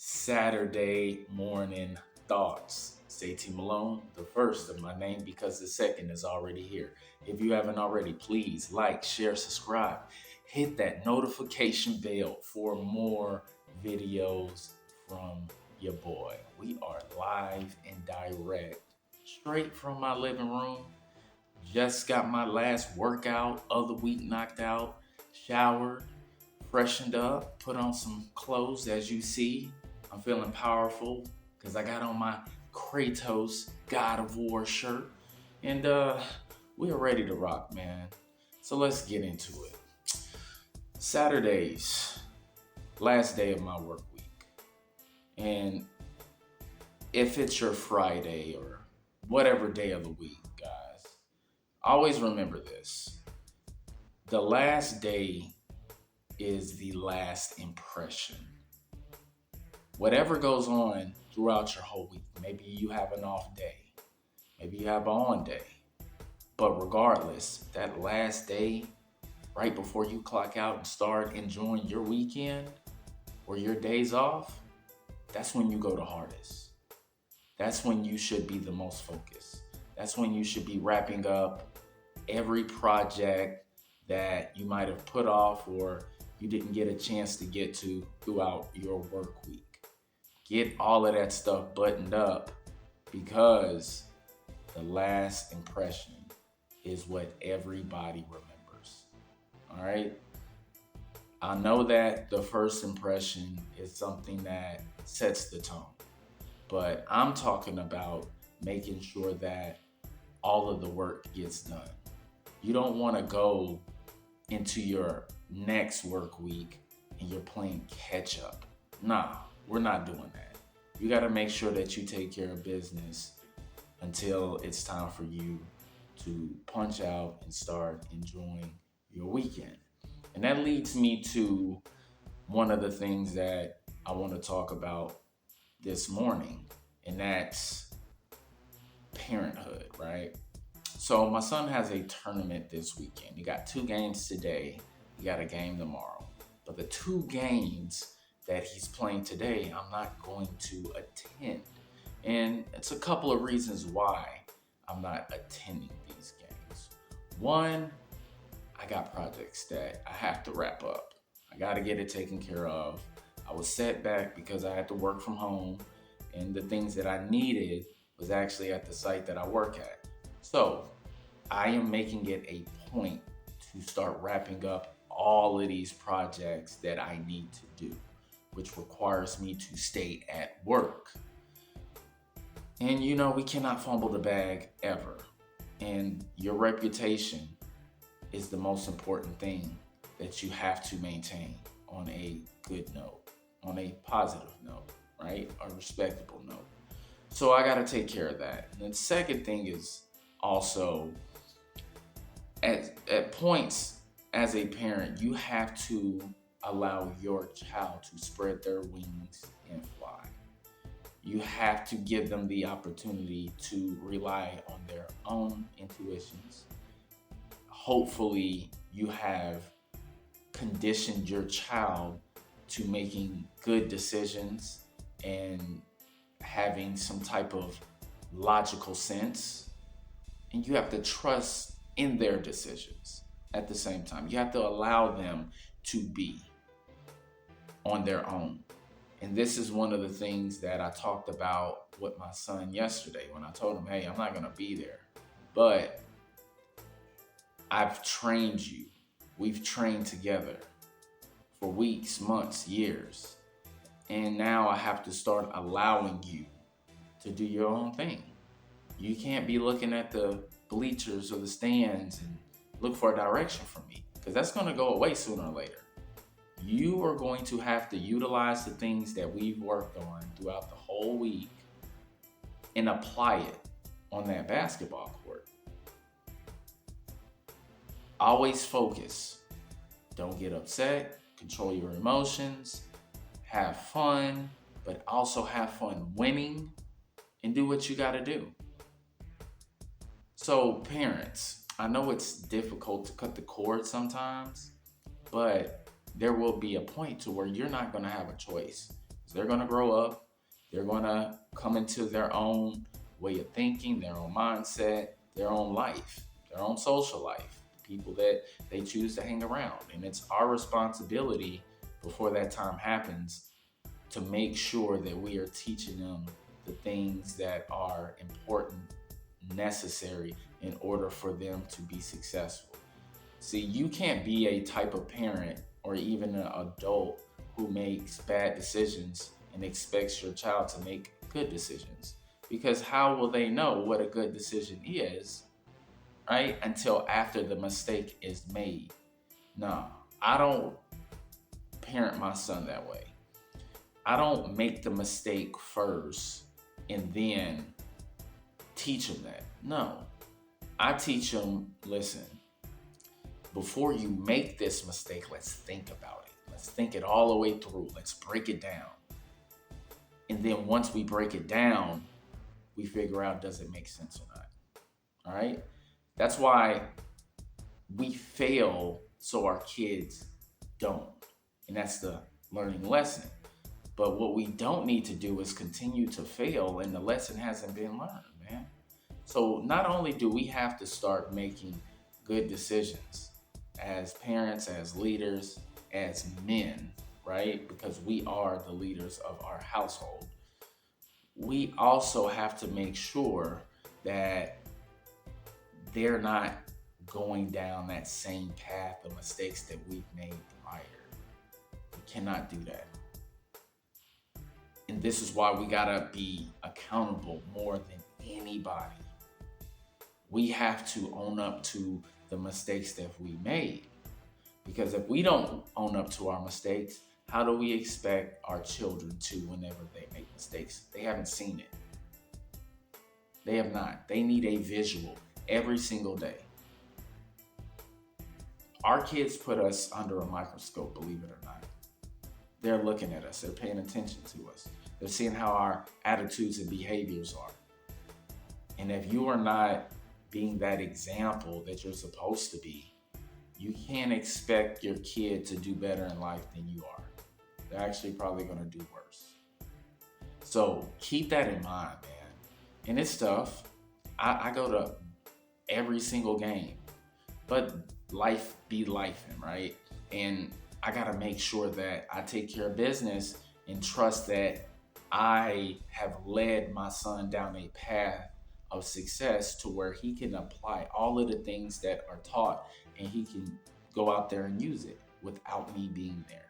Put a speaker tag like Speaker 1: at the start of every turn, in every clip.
Speaker 1: Saturday morning thoughts. Say T Malone, the first of my name because the second is already here. If you haven't already, please like, share, subscribe. Hit that notification bell for more videos from your boy. We are live and direct, straight from my living room. Just got my last workout of the week knocked out, showered, freshened up, put on some clothes. As you see, I'm feeling powerful because I got on my Kratos God of War shirt. And we are ready to rock, man. So let's get into it. Saturdays, last day of my work week. And if it's your Friday or whatever day of the week, guys, always remember this. The last day is the last impression. Whatever goes on throughout your whole week, maybe you have an off day, maybe you have an on day, but regardless, that last day, right before you clock out and start enjoying your weekend or your days off, that's when you go the hardest. That's when you should be the most focused. That's when you should be wrapping up every project that you might have put off or you didn't get a chance to get to throughout your work week. Get all of that stuff buttoned up because the last impression is what everybody remembers. All right. I know that the first impression is something that sets the tone, but I'm talking about making sure that all of the work gets done. You don't want to go into your next work week and you're playing catch up. Nah, we're not doing that. You got to make sure that you take care of business until it's time for you to punch out and start enjoying your weekend. And that leads me to one of the things that I want to talk about this morning, and that's parenthood, right? So my son has a tournament this weekend. He got two games today. He got a game tomorrow. But the two games that he's playing today, I'm not going to attend. And it's a couple of reasons why I'm not attending these games. One, I got projects that I have to wrap up. I got to get it taken care of. I was set back because I had to work from home, and the things that I needed was actually at the site that I work at. So I am making it a point to start wrapping up all of these projects that I need to do, which requires me to stay at work. And we cannot fumble the bag ever. And your reputation is the most important thing that you have to maintain on a good note, on a positive note, right? A respectable note. So I got to take care of that. And the second thing is also at points as a parent, you have to allow your child to spread their wings and fly. You have to give them the opportunity to rely on their own intuitions. Hopefully, you have conditioned your child to making good decisions and having some type of logical sense. And you have to trust in their decisions at the same time. You have to allow them to be on their own. And this is one of the things that I talked about with my son yesterday when I told him, hey, I'm not going to be there, but I've trained you. We've trained together for weeks, months, years. And now I have to start allowing you to do your own thing. You can't be looking at the bleachers or the stands and look for a direction from me, because that's going to go away sooner or later. You are going to have to utilize the things that we've worked on throughout the whole week and apply it on that basketball court. Always focus. Don't get upset. Control your emotions. Have fun, but also have fun winning and do what you got to do. So parents, I know it's difficult to cut the cord sometimes, but there will be a point to where you're not going to have a choice. They're going to grow up. They're going to come into their own way of thinking, their own mindset, their own life, their own social life, people that they choose to hang around. And it's our responsibility before that time happens to make sure that we are teaching them the things that are important, necessary in order for them to be successful. See, you can't be a type of parent or even an adult who makes bad decisions and expects your child to make good decisions. Because how will they know what a good decision is, right? Until after the mistake is made. No, I don't parent my son that way. I don't make the mistake first and then teach him that. No, I teach him, listen, before you make this mistake, let's think about it. Let's think it all the way through. Let's break it down. And then once we break it down, we figure out, does it make sense or not? All right? That's why we fail so our kids don't. And that's the learning lesson. But what we don't need to do is continue to fail and the lesson hasn't been learned, man. So not only do we have to start making good decisions as parents, as leaders, as men, right? Because we are the leaders of our household. We also have to make sure that they're not going down that same path of mistakes that we've made prior. We cannot do that. And this is why we gotta be accountable more than anybody. We have to own up to the mistakes that we made. Because if we don't own up to our mistakes, how do we expect our children to whenever they make mistakes? They haven't seen it. They have not. They need a visual every single day. Our kids put us under a microscope, believe it or not. They're looking at us. They're paying attention to us. They're seeing how our attitudes and behaviors are. And if you are not being that example that you're supposed to be, you can't expect your kid to do better in life than you are. They're actually probably going to do worse. So keep that in mind, man. And it's tough. I go to every single game, but life be lifing, right? And I got to make sure that I take care of business and trust that I have led my son down a path of success to where he can apply all of the things that are taught and he can go out there and use it without me being there.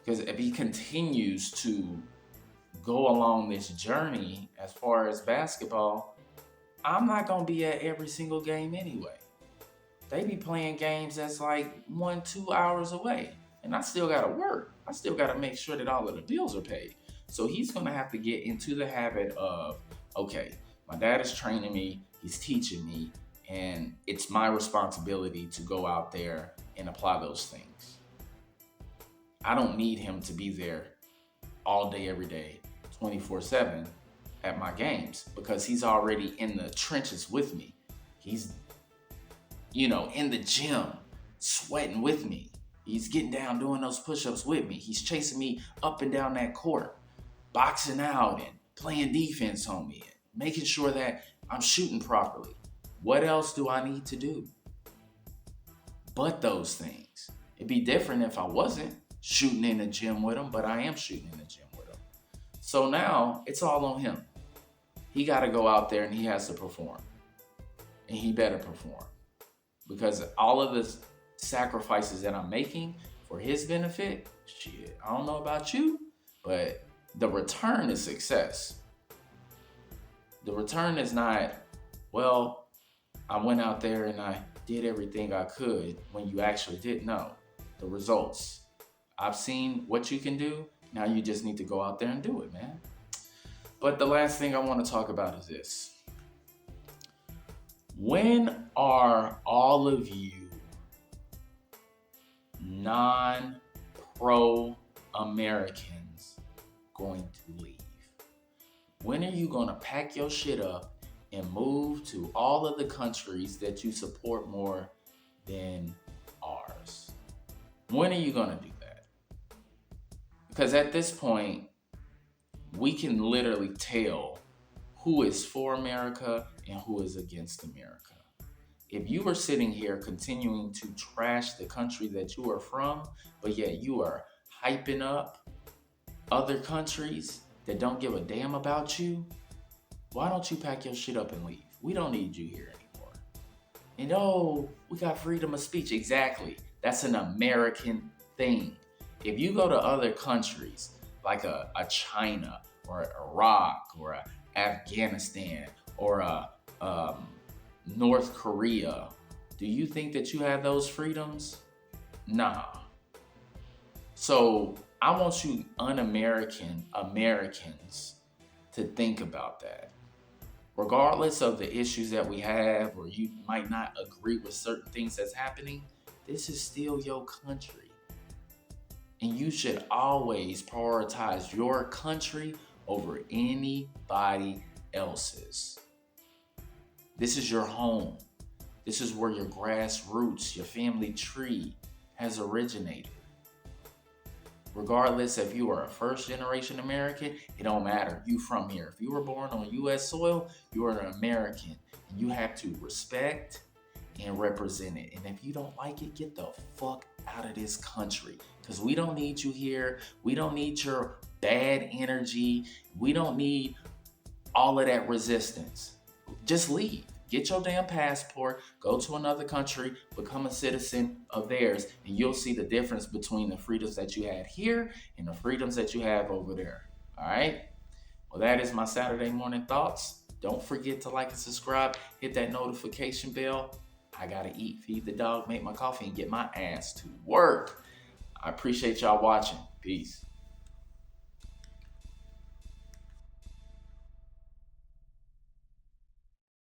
Speaker 1: Because if he continues to go along this journey as far as basketball, I'm not going to be at every single game anyway. They be playing games that's like 1-2 hours away. And I still got to work. I still got to make sure that all of the bills are paid. So he's going to have to get into the habit of, okay, my dad is training me, he's teaching me, and it's my responsibility to go out there and apply those things. I don't need him to be there all day, every day, 24/7 at my games because he's already in the trenches with me. He's, in the gym, sweating with me. He's getting down, doing those push-ups with me. He's chasing me up and down that court, boxing out and playing defense on me, and making sure that I'm shooting properly. What else do I need to do but those things? It'd be different if I wasn't shooting in the gym with him, but I am shooting in the gym with him. So now it's all on him. He got to go out there and he has to perform. And he better perform. Because all of the sacrifices that I'm making for his benefit, shit, I don't know about you, but the return is success. The return is not, well, I went out there and I did everything I could when you actually didn't know. The results. I've seen what you can do. Now you just need to go out there and do it, man. But the last thing I want to talk about is this. When are all of you non-pro Americans going to leave? When are you going to pack your shit up and move to all of the countries that you support more than ours? When are you going to do that? Because at this point, we can literally tell who is for America and who is against America. If you are sitting here continuing to trash the country that you are from, but yet you are hyping up other countries that don't give a damn about you, why don't you pack your shit up and leave? We don't need you here anymore. And oh, we got freedom of speech. Exactly. That's an American thing. If you go to other countries like a China or Iraq or Afghanistan or North Korea, do you think that you have those freedoms? Nah. So I want you un-American Americans to think about that. Regardless of the issues that we have, or you might not agree with certain things that's happening, this is still your country. And you should always prioritize your country over anybody else's. This is your home. This is where your grassroots, your family tree has originated. Regardless if you are a first generation American, it don't matter. You from here. If you were born on US soil, you are an American. And you have to respect and represent it. And if you don't like it, get the fuck out of this country. Because we don't need you here. We don't need your bad energy. We don't need all of that resistance. Just leave. Get your damn passport, go to another country, become a citizen of theirs, and you'll see the difference between the freedoms that you had here and the freedoms that you have over there. All right? Well, that is my Saturday morning thoughts. Don't forget to like and subscribe. Hit that notification bell. I got to eat, feed the dog, make my coffee, and get my ass to work. I appreciate y'all watching. Peace.